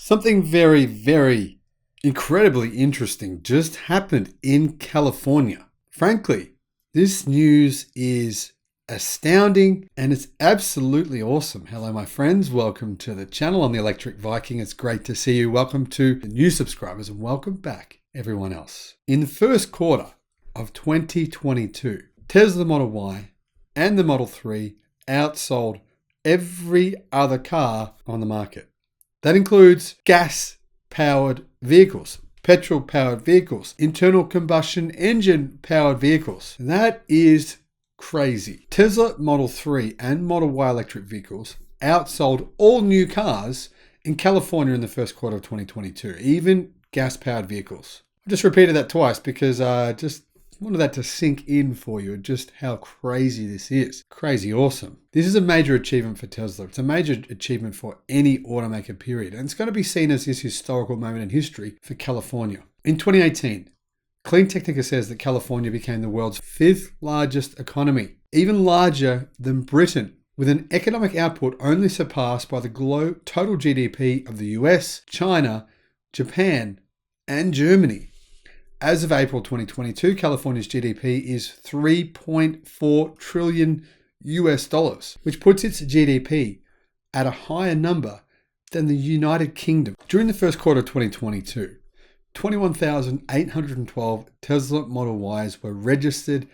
Something very, very incredibly interesting just happened in California. Frankly, this news is astounding and it's absolutely awesome. Hello, my friends. Welcome to the channel. I'm the Electric Viking. It's great to see you. Welcome to the new subscribers and welcome back, everyone else. In the first quarter of 2022, Tesla Model Y and the Model 3 outsold every other car on the market. That includes gas-powered vehicles, petrol-powered vehicles, internal combustion engine-powered vehicles. That is crazy. Tesla Model 3 and Model Y electric vehicles outsold all new cars in California in the first quarter of 2022, even gas-powered vehicles. I just repeated that twice because I just wanted that to sink in for you, just how crazy this is. Crazy awesome. This is a major achievement for Tesla. It's a major achievement for any automaker, period. And it's going to be seen as this historical moment in history for California. In 2018, Clean Technica says that California became the world's 5th largest economy, even larger than Britain, with an economic output only surpassed by the total GDP of the US, China, Japan, and Germany. As of April 2022, California's GDP is $3.4 trillion US, which puts its GDP at a higher number than the United Kingdom. During the first quarter of 2022, 21,812 Tesla Model Ys were registered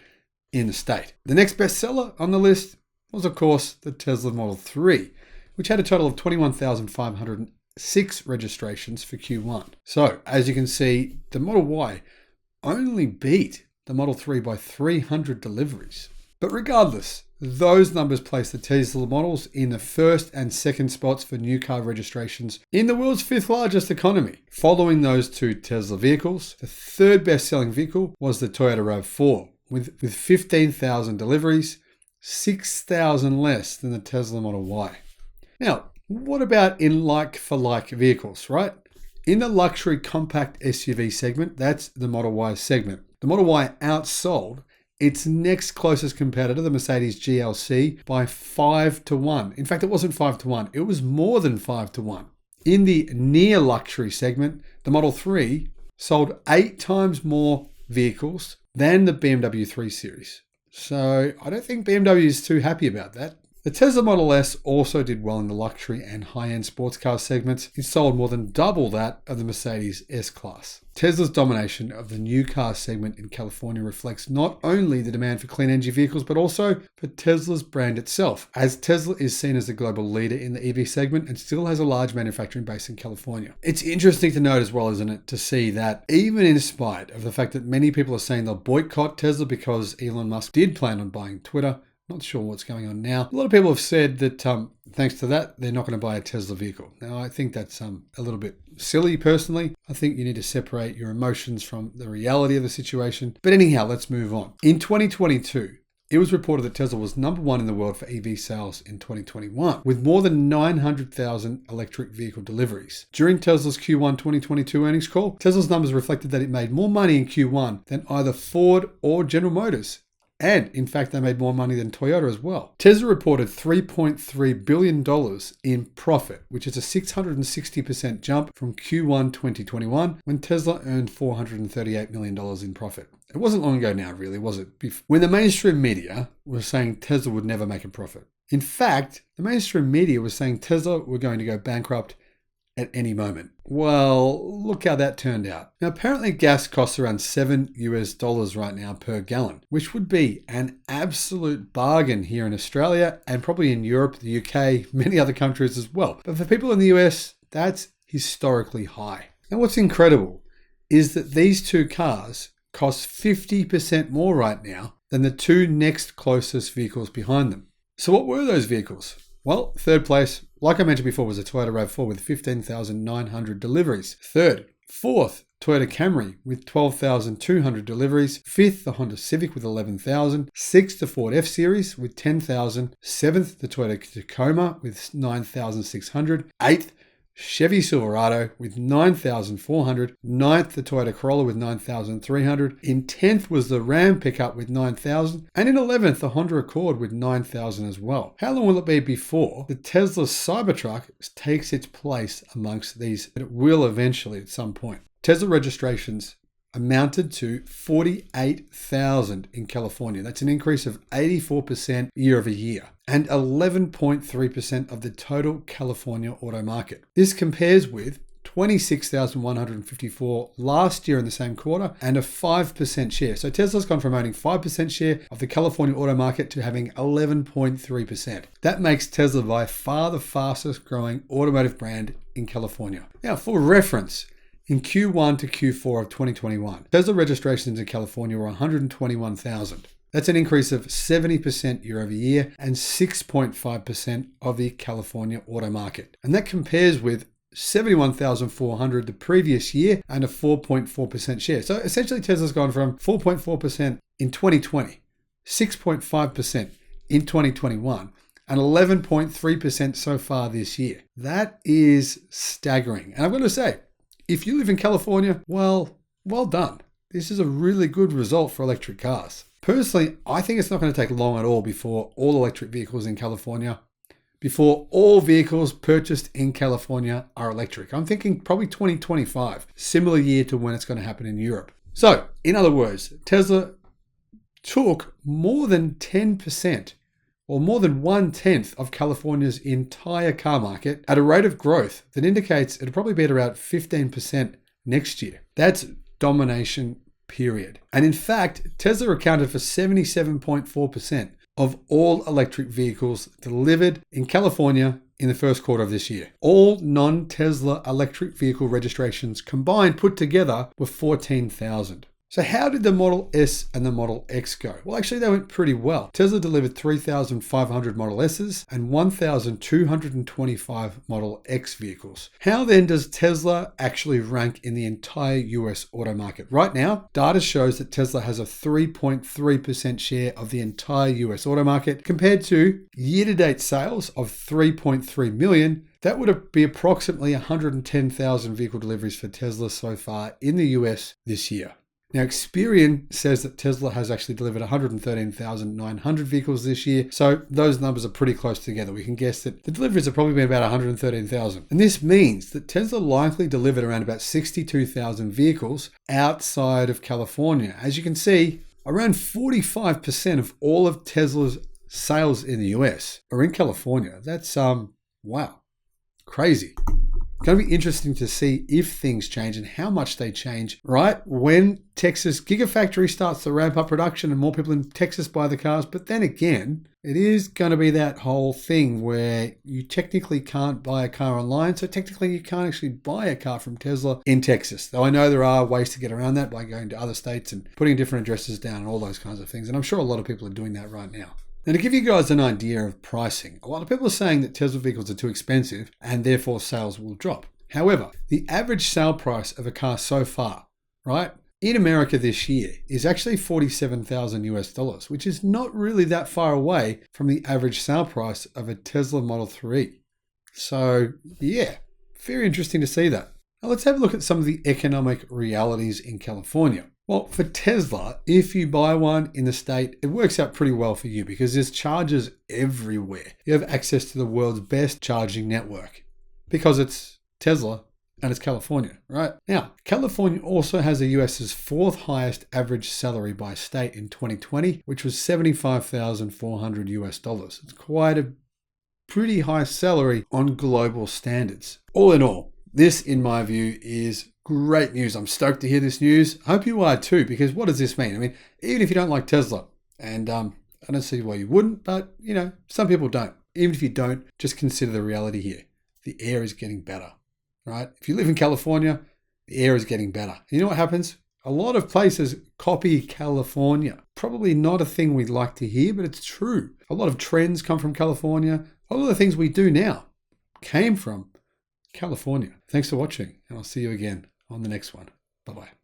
in the state. The next bestseller on the list was, of course, the Tesla Model 3, which had a total of 21,506 registrations for Q1. So, as you can see, the Model Y only beat the Model 3 by 300 deliveries. But regardless, those numbers place the Tesla models in the first and second spots for new car registrations in the world's 5th largest economy. Following those two Tesla vehicles, the third best-selling vehicle was the Toyota RAV4, with 15,000 deliveries, 6,000 less than the Tesla Model Y. Now, what about in like-for-like vehicles, right? In the luxury compact SUV segment, that's the Model Y segment. The Model Y outsold its next closest competitor, the Mercedes GLC, by 5-1. In fact, it wasn't 5-1. It was more than 5-1. In the near luxury segment, the Model 3 sold 8 times more vehicles than the BMW 3 Series. So I don't think BMW is too happy about that. The Tesla Model S also did well in the luxury and high-end sports car segments. It sold more than double that of the Mercedes S-Class. Tesla's domination of the new car segment in California reflects not only the demand for clean energy vehicles, but also for Tesla's brand itself, as Tesla is seen as the global leader in the EV segment and still has a large manufacturing base in California. It's interesting to note as well, isn't it, to see that even in spite of the fact that many people are saying they'll boycott Tesla because Elon Musk did plan on buying Twitter, not sure what's going on now. A lot of people have said that thanks to that, they're not going to buy a Tesla vehicle. Now, I think that's a little bit silly personally. I think you need to separate your emotions from the reality of the situation. But anyhow, let's move on. In 2022, it was reported that Tesla was number 1 in the world for EV sales in 2021, with more than 900,000 electric vehicle deliveries. During Tesla's Q1 2022 earnings call, Tesla's numbers reflected that it made more money in Q1 than either Ford or General Motors. And, in fact, they made more money than Toyota as well. Tesla reported $3.3 billion in profit, which is a 660% jump from Q1 2021, when Tesla earned $438 million in profit. It wasn't long ago now, really, was it? When the mainstream media was saying Tesla would never make a profit. In fact, the mainstream media was saying Tesla were going to go bankrupt at any moment. Well, look how that turned out. Now, apparently gas costs around $7 right now per gallon, which would be an absolute bargain here in Australia and probably in Europe, the UK, many other countries as well. But for people in the US, that's historically high. Now, what's incredible is that these two cars cost 50% more right now than the two next closest vehicles behind them. So what were those vehicles? Well, third place, like I mentioned before, was a Toyota RAV4 with 15,900 deliveries. Fourth, Toyota Camry with 12,200 deliveries. Fifth, the Honda Civic with 11,000. Sixth, the Ford F-Series with 10,000. Seventh, the Toyota Tacoma with 9,600. Eighth, Chevy Silverado with 9,400. 9th, the Toyota Corolla with 9,300. In 10th was the Ram pickup with 9,000. And in 11th, the Honda Accord with 9,000 as well. How long will it be before the Tesla Cybertruck takes its place amongst these? But it will eventually at some point. Tesla registrations amounted to 48,000 in California. That's an increase of 84% year over year and 11.3% of the total California auto market. This compares with 26,154 last year in the same quarter and a 5% share. So Tesla's gone from owning 5% share of the California auto market to having 11.3%. That makes Tesla by far the fastest growing automotive brand in California. Now, for reference, in Q1 to Q4 of 2021, Tesla registrations in California were 121,000. That's an increase of 70% year over year and 6.5% of the California auto market. And that compares with 71,400 the previous year and a 4.4% share. So essentially Tesla's gone from 4.4% in 2020, 6.5% in 2021, and 11.3% so far this year. That is staggering. And I'm going to say, if you live in California, well done. This is a really good result for electric cars. Personally, I think it's not going to take long at all before all electric vehicles in California, before all vehicles purchased in California are electric. I'm thinking probably 2025, similar year to when it's going to happen in Europe. So, in other words, Tesla took more than 10% or more than 1/10 of California's entire car market at a rate of growth that indicates it'll probably be at around 15% next year. That's domination, period. And in fact, Tesla accounted for 77.4% of all electric vehicles delivered in California in the first quarter of this year. All non-Tesla electric vehicle registrations combined put together were 14,000. So how did the Model S and the Model X go? Well, actually, they went pretty well. Tesla delivered 3,500 Model S's and 1,225 Model X vehicles. How then does Tesla actually rank in the entire US auto market? Right now, data shows that Tesla has a 3.3% share of the entire US auto market compared to year-to-date sales of 3.3 million. That would be approximately 110,000 vehicle deliveries for Tesla so far in the US this year. Now, Experian says that Tesla has actually delivered 113,900 vehicles this year. So those numbers are pretty close together. We can guess that the deliveries have probably been about 113,000. And this means that Tesla likely delivered around about 62,000 vehicles outside of California. As you can see, around 45% of all of Tesla's sales in the US are in California. That's, wow, crazy. Going to be interesting to see if things change and how much they change, right? When Texas Gigafactory starts to ramp up production and more people in Texas buy the cars. But then again, it is going to be that whole thing where you technically can't buy a car online. So technically you can't actually buy a car from Tesla in Texas. Though I know there are ways to get around that by going to other states and putting different addresses down and all those kinds of things. And I'm sure a lot of people are doing that right now. Now, to give you guys an idea of pricing, a lot of people are saying that Tesla vehicles are too expensive and therefore sales will drop. However, the average sale price of a car so far, right, in America this year is actually $47,000 US, which is not really that far away from the average sale price of a Tesla Model 3. So, yeah, very interesting to see that. Now, let's have a look at some of the economic realities in California. Well, for Tesla, if you buy one in the state, it works out pretty well for you because there's chargers everywhere. You have access to the world's best charging network because it's Tesla and it's California, right? Now, California also has the US's fourth highest average salary by state in 2020, which was $75,400 US. It's quite a pretty high salary on global standards. All in all, this, in my view, is great news. I'm stoked to hear this news. I hope you are too, because what does this mean? I mean, even if you don't like Tesla, and I don't see why you wouldn't, but you know, some people don't. Even if you don't, just consider the reality here. The air is getting better, right? If you live in California, the air is getting better. You know what happens? A lot of places copy California. Probably not a thing we'd like to hear, but it's true. A lot of trends come from California. A lot of the things we do now came from California. Thanks for watching, and I'll see you again on the next one. Bye-bye.